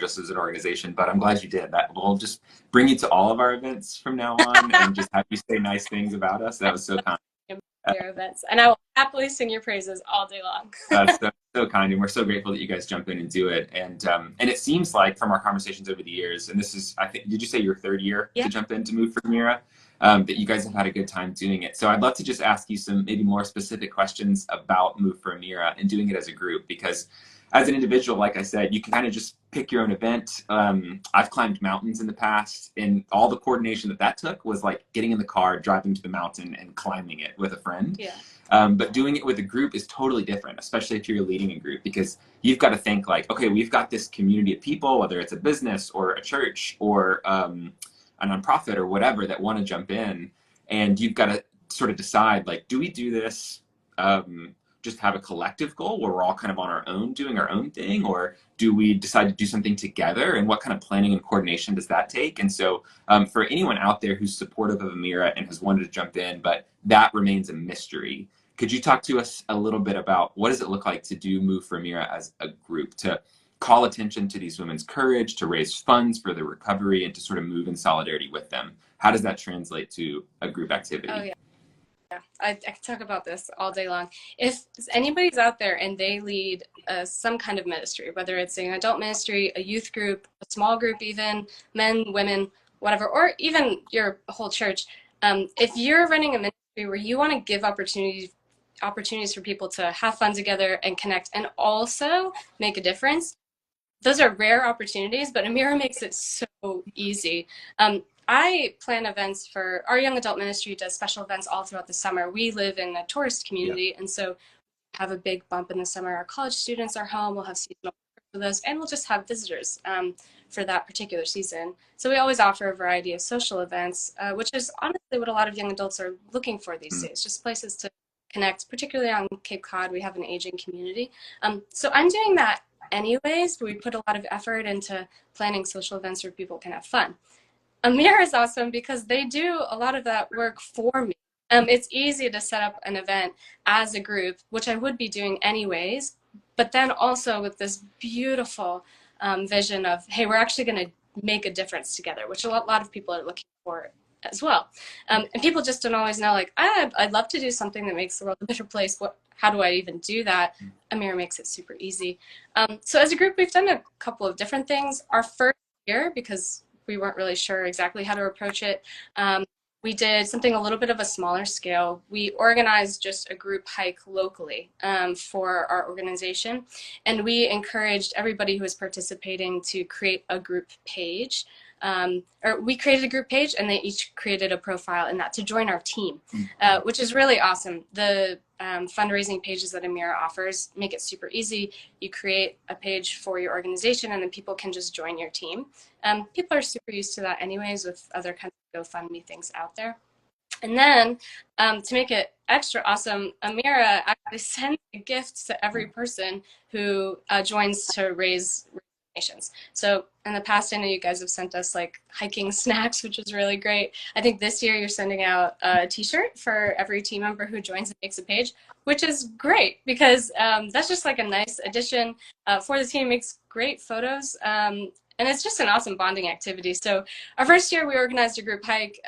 just as an organization, but I'm glad you did that. We'll just bring you to all of our events from now on and just have you say nice things about us. That was so kind. Your events, and I will happily sing your praises all day long. That's so kind, and we're so grateful that you guys jump in and do it. And it seems like from our conversations over the years, and this is, I think, did you say your third year to jump in to Move for Amirah? That you guys have had a good time doing it. So I'd love to just ask you some maybe more specific questions about Move for Amirah and doing it as a group, because as an individual, like I said, you can kind of just pick your own event. I've climbed mountains in the past, and all the coordination that took was like getting in the car, driving to the mountain, and climbing it with a friend. Yeah. But doing it with a group is totally different, especially if you're leading a group, because you've got to think like, okay, we've got this community of people, whether it's a business or a church or a nonprofit or whatever, that want to jump in, and you've got to sort of decide, like, do we do this just have a collective goal where we're all kind of on our own doing our own thing, or do we decide to do something together, and what kind of planning and coordination does that take? And so for anyone out there who's supportive of Amirah and has wanted to jump in, but that remains a mystery, could you talk to us a little bit about what does it look like to do Move for Amirah as a group, to call attention to these women's courage, to raise funds for their recovery, and to sort of move in solidarity with them? How does that translate to a group activity? Oh, yeah. I could talk about this all day long. If anybody's out there and they lead some kind of ministry, whether it's an adult ministry, a youth group, a small group even, men, women, whatever, or even your whole church, if you're running a ministry where you want to give opportunities for people to have fun together and connect and also make a difference, those are rare opportunities, but Amirah makes it so easy. I plan events for our young adult ministry, does special events all throughout the summer. We live in a tourist community, and so have a big bump in the summer. Our college students are home. We'll have seasonal with us, and we'll just have visitors for that particular season. So we always offer a variety of social events, which is honestly what a lot of young adults are looking for these days, just places to connect, particularly on Cape Cod. We have an aging community. So I'm doing that anyways, but we put a lot of effort into planning social events where people can have fun. Amirah is awesome because they do a lot of that work for me. It's easy to set up an event as a group, which I would be doing anyways, but then also with this beautiful vision of, hey, we're actually going to make a difference together, which a lot of people are looking for as well. And people just don't always know, like, I'd love to do something that makes the world a better place. How do I even do that? Amirah makes it super easy. So as a group, we've done a couple of different things. Our first year, because we weren't really sure exactly how to approach it, we did something a little bit of a smaller scale. We organized just a group hike locally for our organization, and we encouraged everybody who was participating to create a group page. Or we created a group page, and they each created a profile in that to join our team, which is really awesome. The fundraising pages that Amirah offers make it super easy. You create a page for your organization, and then people can just join your team. People are super used to that anyways with other kinds of GoFundMe things out there. And then to make it extra awesome, Amirah actually sends a gift to every person who joins to raise donations. So in the past, I know you guys have sent us like hiking snacks, which is really great. I think this year you're sending out a t-shirt for every team member who joins and makes a page, which is great because that's just like a nice addition for the team. Makes great photos. And it's just an awesome bonding activity. So our first year we organized a group hike,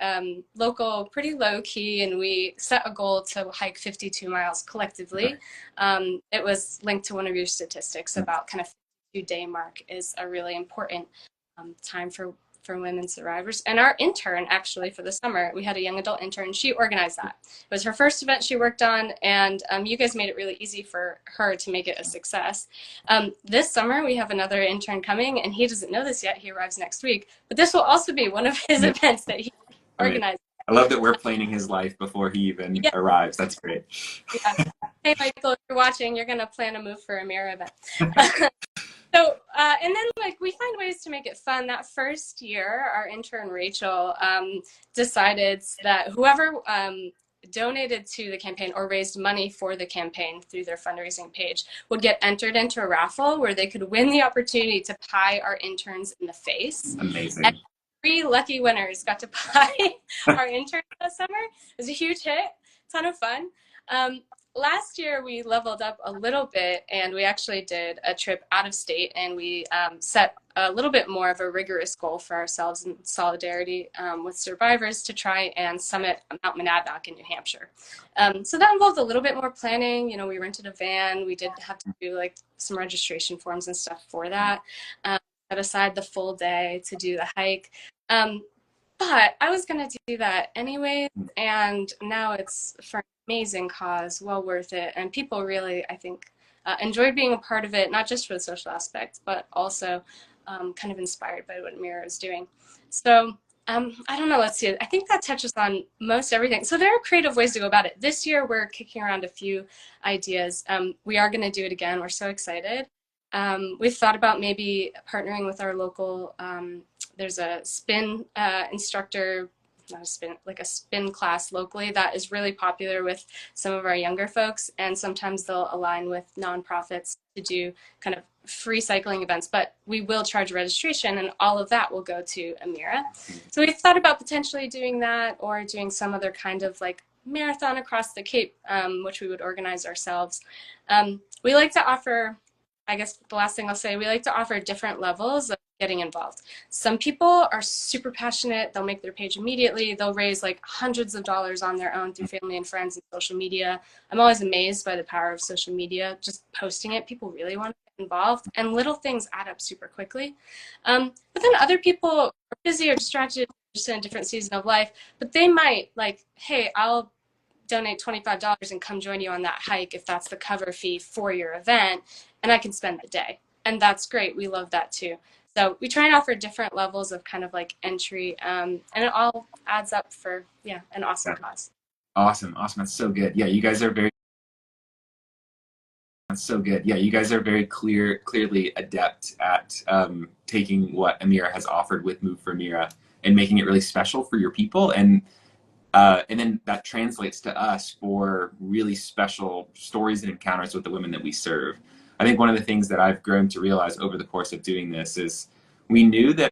local, pretty low key, and we set a goal to hike 52 miles collectively. It was linked to one of your statistics about kind of 52-day mark is a really important time for women survivors. And our intern, actually, for the summer, we had a young adult intern. She organized that. It was her first event she worked on, and you guys made it really easy for her to make it a success. This summer, we have another intern coming, and he doesn't know this yet. He arrives next week. But this will also be one of his events that he organized. I love that we're planning his life before he even arrives. That's great. Yeah. Hey, Michael, if you're watching, you're going to plan a Move for Amirah event. So, and then like we find ways to make it fun. That first year, our intern Rachel decided that whoever donated to the campaign or raised money for the campaign through their fundraising page would get entered into a raffle where they could win the opportunity to pie our interns in the face. Amazing. And 3 lucky winners got to pie our interns this summer. It was a huge hit, ton of fun. last year we leveled up a little bit and we actually did a trip out of state, and we set a little bit more of a rigorous goal for ourselves in solidarity with survivors to try and summit Mount Monadnock in New Hampshire. So that involved a little bit more planning. You know, we rented a van. We did have to do like some registration forms and stuff for that. Set aside the full day to do the hike. Um, but I was going to do that anyways, and now it's for an amazing cause, well worth it. And people really, I think, enjoyed being a part of it, not just for the social aspect, but also kind of inspired by what Amirah is doing. So I don't know, let's see. I think that touches on most everything. So there are creative ways to go about it. This year, we're kicking around a few ideas. We are going to do it again. We're so excited. We've thought about maybe partnering with our local, there's a spin instructor, not a spin, like a spin class locally that is really popular with some of our younger folks. And sometimes they'll align with nonprofits to do kind of free cycling events, but we will charge registration, and all of that will go to Amirah. So we've thought about potentially doing that, or doing some other kind of like marathon across the Cape, which we would organize ourselves. We like to offer, I guess the last thing I'll say, we like to offer different levels of getting involved. Some people are super passionate. They'll make their page immediately. They'll raise like hundreds of dollars on their own through family and friends and social media. I'm always amazed by the power of social media. Just posting it, people really want to get involved, and little things add up super quickly. But then other people are busy or distracted, just in a different season of life, but they might like, hey, I'll donate $25 and come join you on that hike if that's the cover fee for your event, and I can spend the day. And that's great. We love that too. So we try and offer different levels of kind of like entry, and it all adds up for, yeah, an awesome cause. Awesome. That's so good. Yeah, you guys are very That's so good. Yeah, you guys are very clearly adept at taking what Amirah has offered with Move for Amirah and making it really special for your people, and then that translates to us for really special stories and encounters with the women that we serve. I think one of the things that I've grown to realize over the course of doing this is we knew that